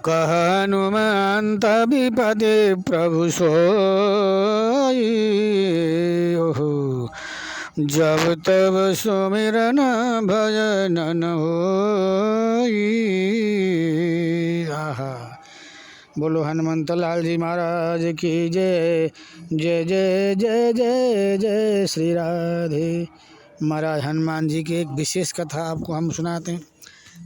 कह हनुमंत विपदे प्रभु सोई। ओहो जब तब सुमिरन भजन न होई। आहा। बोलो हनुमंत लाल जी महाराज की जय। जय जय जय जय जय श्री राधे। महाराज हनुमान जी की एक विशेष कथा आपको हम सुनाते हैं।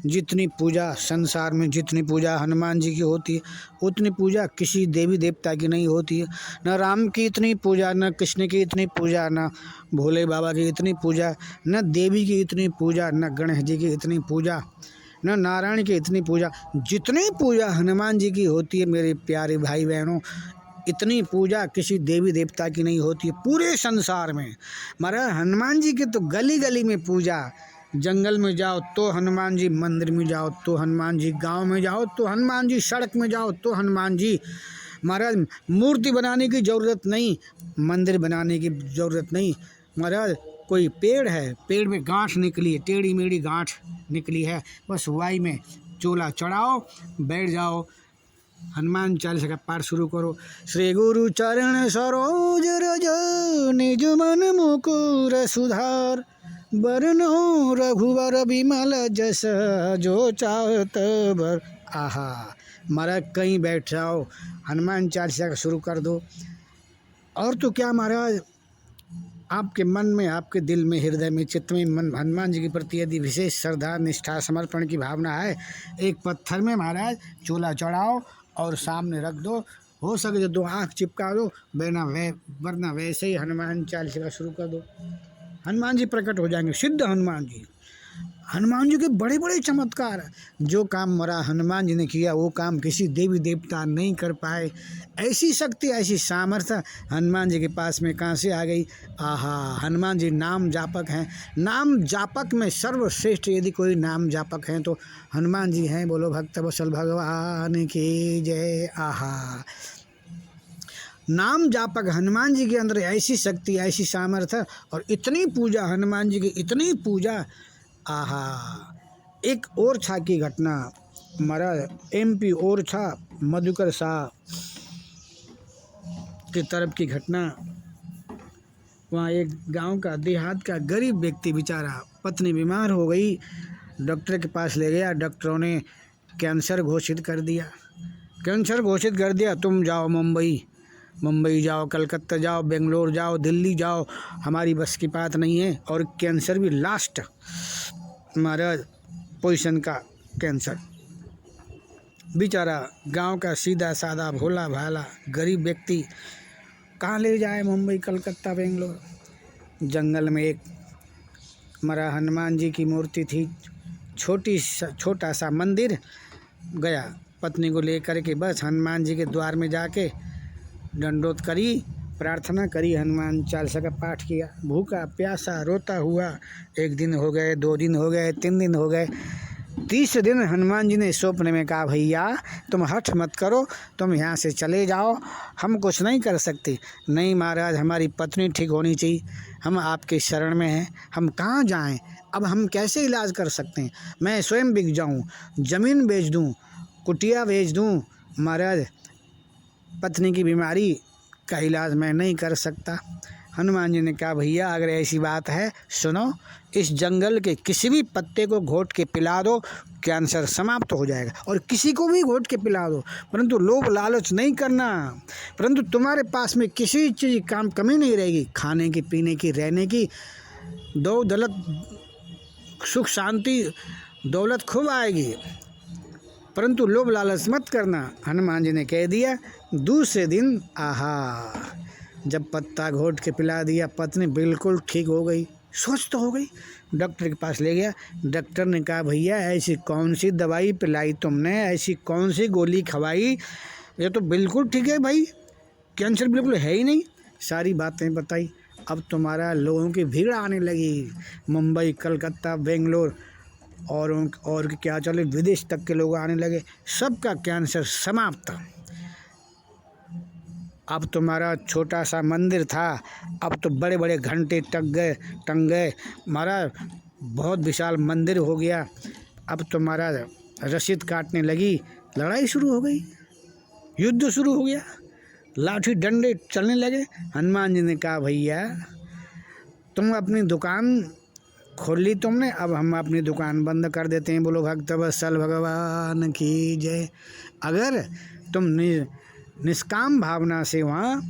जितनी पूजा संसार में, जितनी पूजा हनुमान जी की होती है, उतनी पूजा किसी देवी देवता की नहीं होती है। न राम की इतनी पूजा, न कृष्ण की इतनी पूजा, न भोले बाबा की इतनी पूजा, न देवी की इतनी पूजा, न गणेश जी की इतनी पूजा, न नारायण की इतनी पूजा। जितनी पूजा हनुमान जी की होती है मेरे प्यारे भाई बहनों, इतनी पूजा किसी देवी देवता की नहीं होती है पूरे संसार में। महाराज हनुमान जी की तो गली गली में पूजा। जंगल में जाओ तो हनुमान जी, मंदिर में जाओ तो हनुमान जी, गांव में जाओ तो हनुमान जी, सड़क में जाओ तो हनुमान जी। महाराज मूर्ति बनाने की ज़रूरत नहीं, मंदिर बनाने की ज़रूरत नहीं। महाराज कोई पेड़ है, पेड़ में गांठ निकली है, टेढ़ी मेढ़ी गांठ निकली है, बस वाई में चोला चढ़ाओ, बैठ जाओ, हनुमान चालीसा का पाठ शुरू करो। श्री गुरु चरण सरोज रज निज मन मुकुर सुधार, बरनो रघुवर बिमल जस जो चाहत बर। आहा। महाराज कहीं बैठ जाओ, हनुमान चालीसा का शुरू कर दो। और तो क्या महाराज, आपके मन में, आपके दिल में, हृदय में, चित्त में मन हनुमान जी के प्रति यदि विशेष श्रद्धा, निष्ठा, समर्पण की भावना है, एक पत्थर में महाराज चोला चढ़ाओ और सामने रख दो। हो सके तो 2 आँख चिपका दो, वरना वैसे ही हनुमान चालीसा का शुरू कर दो। हनुमान जी प्रकट हो जाएंगे, सिद्ध हनुमान जी। हनुमान जी के बड़े बड़े चमत्कार। जो काम मरा हनुमान जी ने किया वो काम किसी देवी देवता नहीं कर पाए। ऐसी शक्ति, ऐसी सामर्थ्य हनुमान जी के पास में कहाँ से आ गई। आहा। हनुमान जी नाम जापक हैं। नाम जापक में सर्वश्रेष्ठ यदि कोई नाम जापक हैं तो हनुमान जी हैं। बोलो भक्त वत्सल भगवान की जय। आहा। नाम जापक हनुमान जी के अंदर ऐसी शक्ति, ऐसी सामर्थ्य और इतनी पूजा हनुमान जी की, इतनी पूजा। आहा। एक ओरछा की घटना, महाराज MP ओरछा मधुकर शाह की तरफ की घटना। वहाँ एक गांव का, देहात का गरीब व्यक्ति बेचारा, पत्नी बीमार हो गई, डॉक्टर के पास ले गया। डॉक्टरों ने कैंसर घोषित कर दिया। कैंसर घोषित कर दिया, तुम जाओ मुंबई जाओ, कलकत्ता जाओ, बेंगलोर जाओ, दिल्ली जाओ, हमारी बस की बात नहीं है। और कैंसर भी लास्ट महाराज पोजीशन का कैंसर। बेचारा गांव का सीधा साधा भोला भाला गरीब व्यक्ति कहाँ ले जाए, मुंबई, कलकत्ता, बेंगलोर। जंगल में एक हमारा हनुमान जी की मूर्ति थी, छोटा सा मंदिर। गया पत्नी को लेकर के, बस हनुमान जी के द्वार में जाके दंडोत करी, प्रार्थना करी, हनुमान चालीसा का पाठ किया। भूखा प्यासा रोता हुआ 1 दिन हो गए, 2 दिन हो गए, 3 दिन हो गए। 30 दिन हनुमान जी ने स्वप्न में कहा, भैया तुम हठ मत करो, तुम यहाँ से चले जाओ, हम कुछ नहीं कर सकते। नहीं महाराज, हमारी पत्नी ठीक होनी चाहिए, हम आपके शरण में हैं, हम कहाँ जाएं, अब हम कैसे इलाज कर सकते हैं। मैं स्वयं बिक जाऊँ, ज़मीन बेच दूँ, कुटिया बेच दूँ, महाराज पत्नी की बीमारी का इलाज मैं नहीं कर सकता। हनुमान जी ने कहा, भैया अगर ऐसी बात है सुनो, इस जंगल के किसी भी पत्ते को घोट के पिला दो, कैंसर समाप्त हो जाएगा। और किसी को भी घोट के पिला दो, परंतु लोभ लालच नहीं करना। परंतु तुम्हारे पास में किसी चीज़ की कमी नहीं रहेगी, खाने की, पीने की, रहने की, दौलत, सुख शांति, दौलत खूब आएगी, परंतु लोभ लालच मत करना। हनुमान जी ने कह दिया। दूसरे दिन आहा, जब पत्ता घोट के पिला दिया, पत्नी बिल्कुल ठीक हो गई, स्वस्थ हो गई। डॉक्टर के पास ले गया। डॉक्टर ने कहा, भैया ऐसी कौन सी दवाई पिलाई तुमने, ऐसी कौन सी गोली खवाई, ये तो बिल्कुल ठीक है भाई, कैंसर बिल्कुल है ही नहीं। सारी बातें बताई। अब तुम्हारा लोगों की भीड़ आने लगी, मुंबई, कलकत्ता, बेंगलोर और क्या चले, विदेश तक के लोग आने लगे। सबका कैंसर समाप्त। अब तुम्हारा छोटा सा मंदिर था, अब तो बड़े बड़े घंटे टंग गए। हमारा बहुत विशाल मंदिर हो गया। अब तुम्हारा रसीद काटने लगी, लड़ाई शुरू हो गई, युद्ध शुरू हो गया, लाठी डंडे चलने लगे। हनुमान जी ने कहा भैया तुम अपनी दुकान खोल ली तुमने, अब हम अपनी दुकान बंद कर देते हैं। बोलो भक्त वत्सल भगवान की जय। अगर तुम निष्काम भावना से वहाँ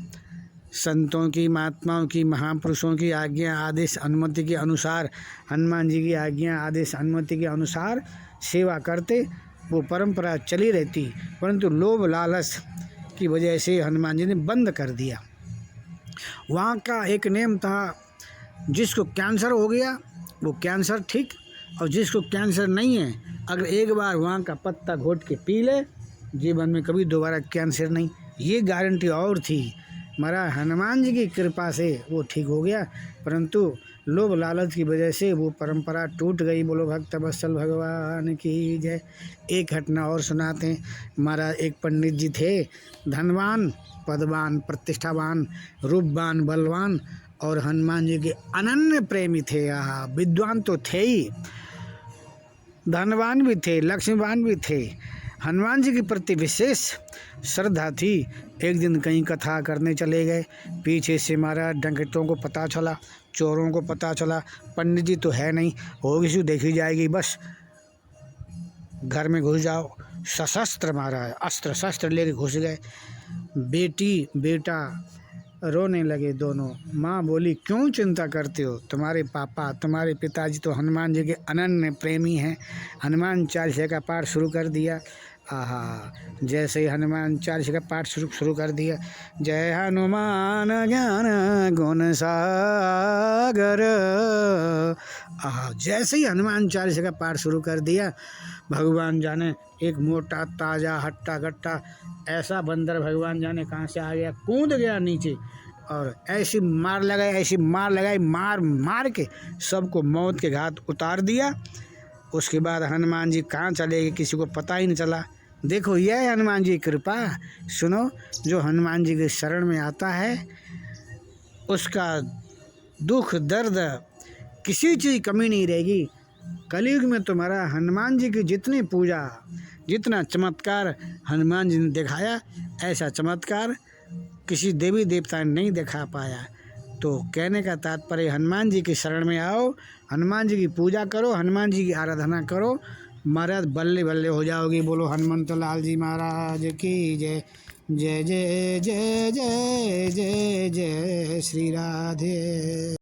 संतों की, महात्माओं की, महापुरुषों की आज्ञा आदेश अनुमति के अनुसार, हनुमान जी की आज्ञा आदेश अनुमति के अनुसार सेवा करते, वो परंपरा चली रहती। परंतु लोभ लालच की वजह से हनुमान जी ने बंद कर दिया। वहाँ का एक नियम था, जिसको कैंसर हो गया वो कैंसर ठीक, और जिसको कैंसर नहीं है अगर एक बार वहाँ का पत्ता घोट के पी ले, जीवन में कभी दोबारा कैंसर नहीं। ये गारंटी और थी। महाराज हनुमान जी की कृपा से वो ठीक हो गया, परंतु लोभ लालच की वजह से वो परंपरा टूट गई। बोलो भक्त वत्सल भगवान की जय। एक घटना और सुनाते हैं। महाराज एक पंडित जी थे, धनवान, पदवान, प्रतिष्ठावान, रूपवान, बलवान और हनुमान जी के अनन्य प्रेमी थे। विद्वान तो थे ही, धनवान भी थे, लक्ष्मीवान भी थे। हनुमान जी के प्रति विशेष श्रद्धा थी। एक दिन कहीं कथा करने चले गए, पीछे से महाराज डकैतों को पता चला, चोरों को पता चला, पंडित जी तो है नहीं, होगी सु देखी जाएगी, बस घर में घुस जाओ। सशस्त्र महाराज अस्त्र शस्त्र लेके घुस गए। बेटी बेटा रोने लगे दोनों। माँ बोली क्यों चिंता करते हो, तुम्हारे पापा तुम्हारे पिताजी तो हनुमान जी के अनन्य प्रेमी हैं। हनुमान चालीसा का पाठ शुरू कर दिया। जैसे ही हनुमान चालीसा का पाठ शुरू कर दिया, जय हनुमान ज्ञान गुण सागर। जैसे ही हनुमान चालीसा का पाठ शुरू कर दिया, भगवान जाने एक मोटा ताजा हट्टा गट्टा ऐसा बंदर भगवान जाने कहाँ से आ गया, कूद गया नीचे और ऐसी मार लगाई, मार मार के सबको मौत के घाट उतार दिया। उसके बाद हनुमान जी कहाँ चले गए किसी को पता ही नहीं चला। देखो यह है हनुमान जी की कृपा। सुनो, जो हनुमान जी के शरण में आता है उसका दुख दर्द किसी चीज़ की कमी नहीं रहेगी। कलयुग में तुम्हारा हनुमान जी की जितनी पूजा, जितना चमत्कार हनुमान जी ने दिखाया, ऐसा चमत्कार किसी देवी देवता ने नहीं दिखा पाया। तो कहने का तात्पर्य हनुमान जी की शरण में आओ, हनुमान जी की पूजा करो, हनुमान जी की आराधना करो, महाराज बल्ले बल्ले हो जाओगी। बोलो हनुमंत लाल जी महाराज की जय। जय जय जय जय जय जय श्री राधे।